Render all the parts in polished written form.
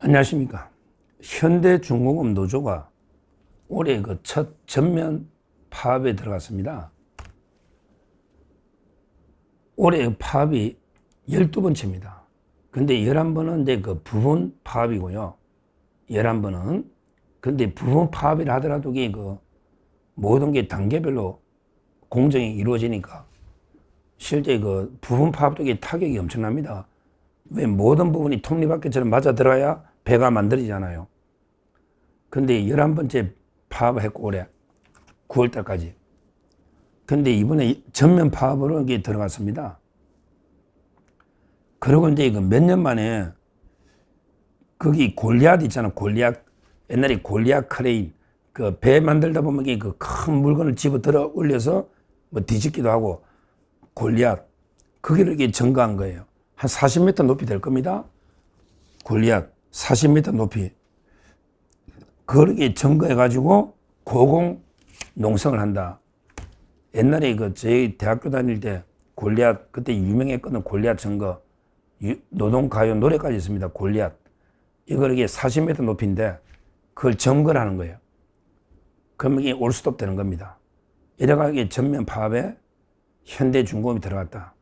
안녕하십니까. 현대중공업 노조가 올해 그 첫 전면 파업에 들어갔습니다. 올해 파업이 12번째입니다. 근데 11번은 이제 그 부분 파업이고요. 11번은. 근데 부분 파업이라 하더라도 이게 그 모든 게 단계별로 공정이 이루어지니까 실제 그 부분 파업도 이게 타격이 엄청납니다. 왜 모든 부분이 톱니바퀴처럼 맞아 들어야 배가 만들어지잖아요. 근데 11번째 파업을 했고 올해 9월달까지. 근데 이번에 전면 파업으로 이게 들어갔습니다. 그러고 이제 몇 년 만에 거기 골리앗 있잖아. 골리앗. 옛날에 골리앗 크레인. 그 배 만들다 보면 그 큰 물건을 집어 들어 올려서 뭐 뒤집기도 하고 골리앗. 거기를 이게 증가한 거예요. 한 40m 높이 될 겁니다. 골리앗 40m 높이. 그렇게 증거해가지고 고공 농성을 한다. 옛날에 그 저희 대학교 다닐 때 골리앗, 그때 유명했거든. 골리앗 증거. 노동가요 노래까지 있습니다. 골리앗. 이걸 이게 40m 높이인데 그걸 점거를 하는 거예요. 그러면 이게 올스톱 되는 겁니다. 이래가 이게 전면 파업에 현대중공업이 들어갔다.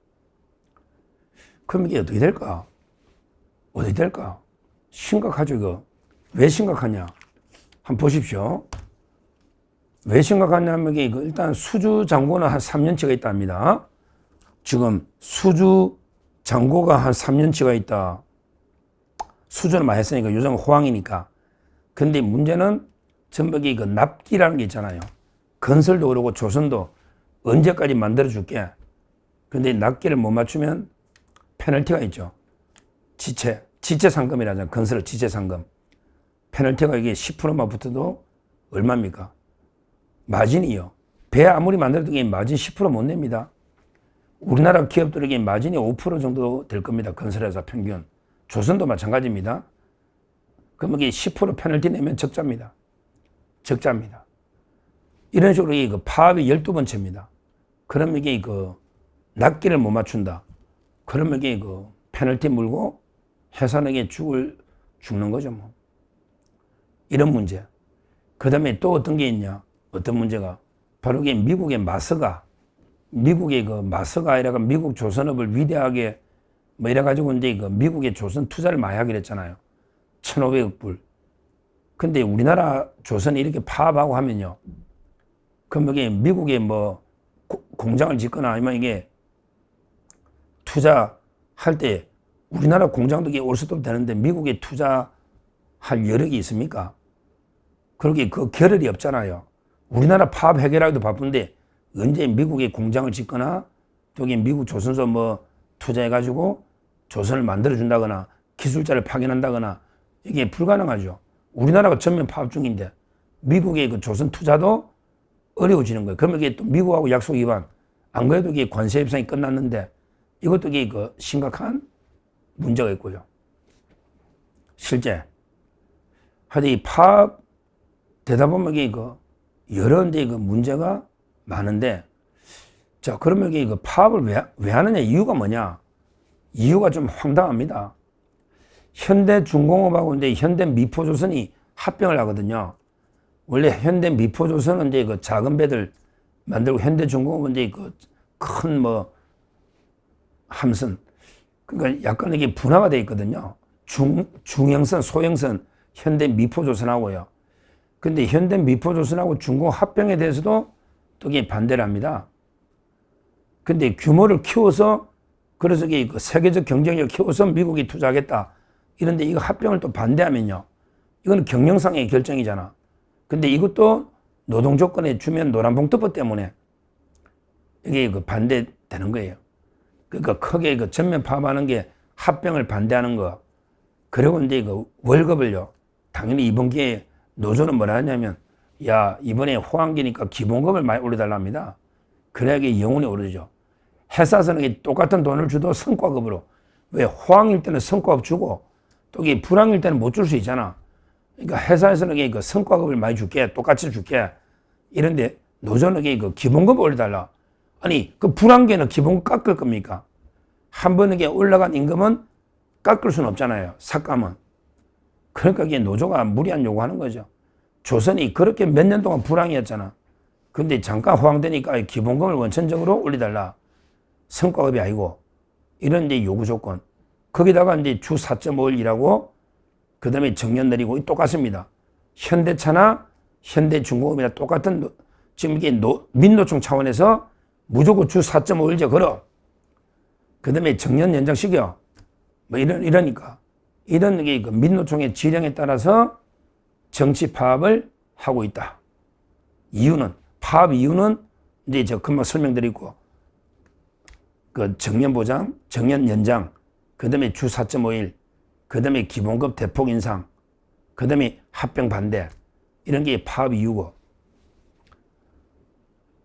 그럼 이게 어떻게 될까? 어떻게 될까? 심각하죠, 이거. 왜 심각하냐? 한번 보십시오. 왜 심각하냐면, 일단 수주 잔고는 한 3년치가 있다 합니다. 지금 수주 잔고가 한 3년치가 있다. 수주는 많이 했으니까 요즘 호황이니까. 근데 문제는 전부 그 납기라는 게 있잖아요. 건설도 그러고 조선도 언제까지 만들어줄게. 근데 납기를 못 맞추면 페널티가 있죠. 지체 상금이라잖아요. 건설 지체 상금. 페널티가 이게 10%만 붙어도 얼마입니까? 마진이요. 배 아무리 만들어도 이게 마진 10% 못 냅니다. 우리나라 기업들에게 마진이 5% 정도 될 겁니다. 건설회사 평균. 조선도 마찬가지입니다. 그러면 이게 10% 페널티 내면 적자입니다. 적자입니다. 이런 식으로 이게 그 파업이 12번째입니다. 그러면 이게 그 납기를 못 맞춘다. 그러면 이게 그 페널티 물고 회사에게 죽는 거죠, 뭐. 이런 문제. 그 다음에 또 어떤 게 있냐? 어떤 문제가? 바로 이게 미국의 마스가, 미국의 그 마스가 이래가 미국 조선업을 위대하게 뭐 이래가지고 이제 그 미국의 조선 투자를 많이 하기로 했잖아요. 1,500억 불. 근데 우리나라 조선이 이렇게 파업하고 하면요. 그럼 이게 미국에 뭐 공장을 짓거나 아니면 이게 투자할 때 우리나라 공장도 이게 올수도 되는데 미국에 투자할 여력이 있습니까? 그렇게 그 겨를이 없잖아요. 우리나라 파업 해결하기도 바쁜데 언제 미국에 공장을 짓거나 또 미국 조선소 뭐 투자해가지고 조선을 만들어준다거나 기술자를 파견한다거나 이게 불가능하죠. 우리나라가 전면 파업 중인데 미국의 그 조선 투자도 어려워지는 거예요. 그러면 이게 또 미국하고 약속 위반. 안 그래도 이게 관세 협상이 끝났는데 이것도 이게 그 심각한 문제가 있고요. 실제 하여튼 이 파업 되다 보면 이게 그 여러 데 그 문제가 많은데 자 그러면 이게 그 파업을 왜 하느냐 이유가 뭐냐? 이유가 좀 황당합니다. 현대중공업하고 이제 현대미포조선이 합병을 하거든요. 원래 현대미포조선은 이제 그 작은 배들 만들고 현대중공업은 이제 그 큰 뭐 함선. 그러니까 약간 이게 분화가 되어 있거든요. 중형선, 소형선, 현대미포조선하고요. 근데 현대미포조선하고 중공업 합병에 대해서도 또 이게 반대를 합니다. 근데 규모를 키워서 그래서 이게 그 세계적 경쟁력을 키워서 미국이 투자하겠다. 이런데 이거 합병을 또 반대하면요. 이건 경영상의 결정이잖아. 근데 이것도 노동 조건에 주면 노란봉투법 때문에 이게 그 반대되는 거예요. 그러니까 크게 그 전면 파업하는 게 합병을 반대하는 거. 그리고 이제 그 월급을요. 당연히 이번 기회에 노조는 뭐라 하냐면 야, 이번에 호황기니까 기본급을 많이 올려달랍니다. 그래야 이게 영원히 오르죠. 회사에서는 똑같은 돈을 줘도 성과급으로. 왜 호황일 때는 성과급 주고 또 이게 불황일 때는 못 줄 수 있잖아. 그러니까 회사에서는 이게 그 성과급을 많이 줄게, 똑같이 줄게. 이런데 노조는 이게 그 기본급 올려달라. 아니, 그 불황기에는 기본급 깎을 겁니까? 한 번 이게 올라간 임금은 깎을 수는 없잖아요. 삭감은. 그러니까 이게 노조가 무리한 요구하는 거죠. 조선이 그렇게 몇 년 동안 불황이었잖아. 근데 잠깐 호황되니까 기본금을 원천적으로 올려달라. 성과급이 아니고. 이런 이제 요구 조건. 거기다가 이제 주 4.5일 일하고, 그 다음에 정년 내리고 똑같습니다. 현대차나 현대중공업이나 똑같은, 지금 이게 민노총 차원에서 무조건 주 4.5일제 걸어. 그 다음에 정년 연장시켜. 뭐 이러니까. 이런 게 민노총의 지령에 따라서 정치 파업을 하고 있다. 이유는, 파업 이유는 이제 저 금방 설명드리고, 그 정년 보장, 정년 연장, 그 다음에 주 4.5일, 그 다음에 기본급 대폭 인상, 그 다음에 합병 반대, 이런 게 파업 이유고.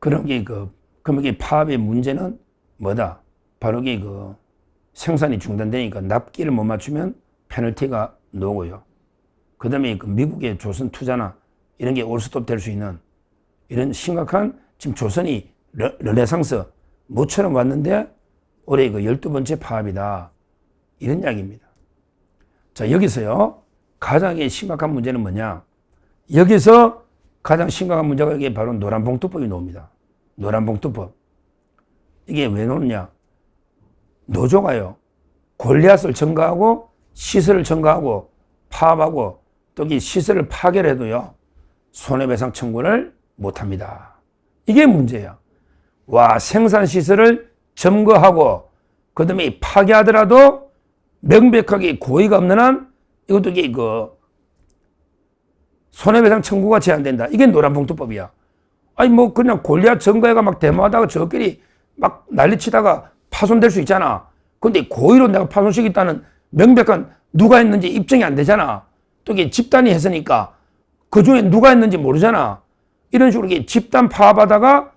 그런 게 그럼 이게 파업의 문제는 뭐다? 바로 이게 생산이 중단되니까 납기를 못 맞추면 페널티가 나오고요. 그 다음에 미국의 조선 투자나 이런 게 올스톱 될 수 있는 이런 심각한, 지금 조선이 르네상스 모처럼 왔는데 올해 12번째 파업이다. 이런 이야기입니다. 자, 여기서요, 가장 심각한 문제는 뭐냐? 여기서 가장 심각한 문제가 이게 바로 노란봉투법이 나옵니다. 노란봉투법. 이게 왜 나오느냐? 노조가요, 골리앗을 증가하고 시설을 증가하고 파업하고 또 이 시설을 파괴를 해도요, 손해배상 청구를 못합니다. 이게 문제야. 와, 생산시설을 점거하고 그 다음에 파괴하더라도 명백하게 고의가 없는 한 이것도 이게 손해배상 청구가 제한된다. 이게 노란봉투법이야. 아니 뭐 그냥 골리앗 점거해가 막 데모하다가 저끼리 막 난리치다가 파손될 수 있잖아. 근데 고의로 내가 파손시켰다는 명백한 누가 했는지 입증이 안 되잖아. 또 이게 집단이 했으니까 그 중에 누가 했는지 모르잖아. 이런 식으로 이게 집단 파업하다가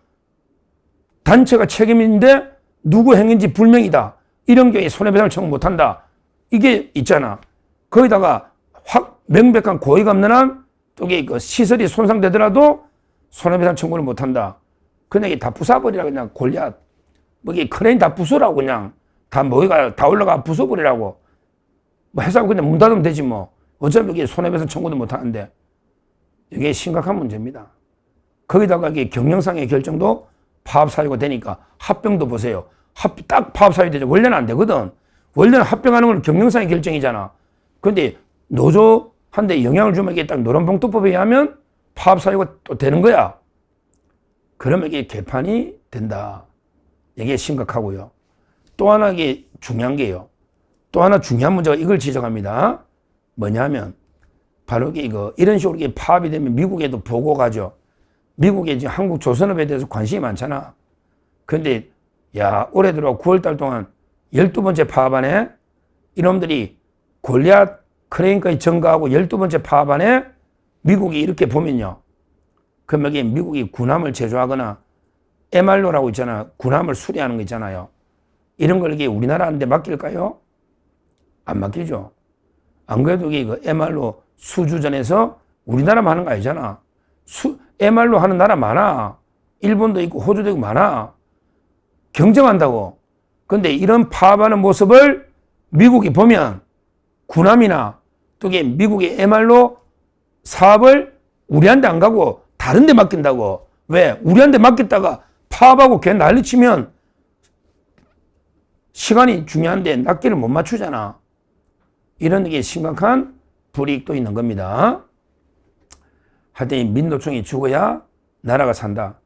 단체가 책임인데 누구 행위인지 불명이다. 이런 경우에 손해배상을 청구 못한다. 이게 있잖아. 거기다가 확 명백한 고의가 없는 한 또 이게 시설이 손상되더라도 손해배상 청구를 못한다. 그냥 이게 다 부숴버리라. 그냥 골리앗. 뭐 이게 크레인 다 부수라고 그냥. 다 모이가 다 올라가 부숴버리라고. 뭐 회사가 그냥 문 닫으면 되지 뭐. 어차피 이게 손해배상 청구도 못하는데. 이게 심각한 문제입니다. 거기다가 이게 경영상의 결정도 파업 사유가 되니까 합병도 보세요. 딱 파업 사유 되죠. 원래는 안 되거든. 원래는 합병하는 건 경영상의 결정이잖아. 그런데 노조한테 영향을 주면 이게 딱 노란봉투법에 의하면 파업 사유가 또 되는 거야. 그러면 이게 개판이 된다. 이게 심각하고요. 또 하나 이게 중요한 게요. 또 하나 중요한 문제가 이걸 지적합니다. 뭐냐면 바로 이런 식으로 이게 파업이 되면 미국에도 보고가 가죠. 미국에 지금 한국 조선업에 대해서 관심이 많잖아. 근데 야, 올해 들어 9월달 동안 12번째 파업하네. 이놈들이 골리앗 크레인까지 증가하고 12번째 파업하네. 미국이 이렇게 보면요. 그럼 여기 미국이 군함을 제조하거나 MR로라고 있잖아. 군함을 수리하는 거 있잖아요. 이런 걸 이게 우리나라한테 맡길까요? 안 맡기죠. 안 그래도 이게 MR로 수주전에서 우리나라만 하는 거 아니잖아. MR로 하는 나라 많아. 일본도 있고 호주도 있고 많아. 경쟁한다고. 근데 이런 파업하는 모습을 미국이 보면 군함이나 또 이게 미국의 MR로 사업을 우리한테 안 가고 다른 데 맡긴다고. 왜? 우리한테 맡겼다가 파업하고 걔 난리치면 시간이 중요한데 낱개를 못 맞추잖아. 이런 게 심각한 불이익도 있는 겁니다. 하여튼 민노총이 죽어야 나라가 산다.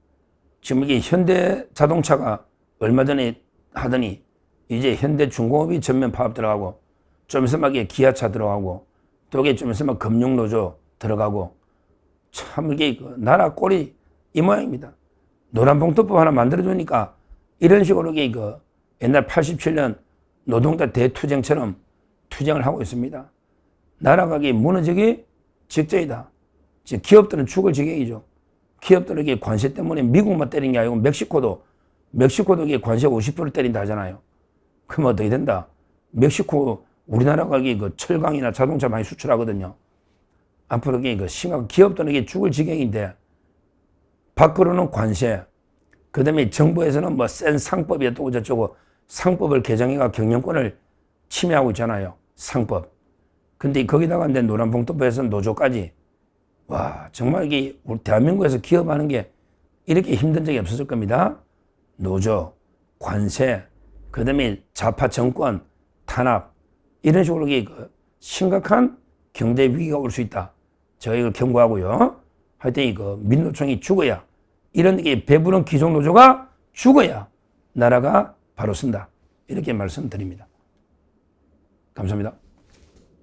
지금 이게 현대자동차가 얼마 전에 하더니 이제 현대중공업이 전면 파업 들어가고 좀 있으면 기아차 들어가고 또 이게 좀 있으면 금융노조 들어가고 참 이게 나라 꼴이 이 모양입니다. 노란봉투법 하나 만들어주니까 이런 식으로 이게 옛날 87년 노동자 대투쟁처럼 투쟁을 하고 있습니다. 나라가 무너지기 직전이다. 지금 기업들은 죽을 지경이죠. 기업들은 이게 관세 때문에 미국만 때린 게 아니고 멕시코도 이게 관세 50% 때린다 하잖아요. 그럼 어떻게 된다? 멕시코 우리나라가 이게 철강이나 자동차 많이 수출하거든요. 앞으로 이게 심각 기업들은 이게 죽을 지경인데 밖으로는 관세, 그 다음에 정부에서는 뭐 센 상법이 또 어쩌고 상법을 개정해가 경영권을 침해하고 있잖아요. 상법. 근데 거기다가 이제 노란봉투법에서 노조까지. 와, 정말 이게 우리 대한민국에서 기업하는 게 이렇게 힘든 적이 없었을 겁니다. 노조, 관세, 그 다음에 좌파 정권, 탄압, 이런 식으로 심각한 경제 위기가 올 수 있다. 제가 이걸 경고하고요. 하여튼 이거 민노총이 죽어야, 이런 게 배부른 기존 노조가 죽어야 나라가 바로 쓴다. 이렇게 말씀드립니다. 감사합니다.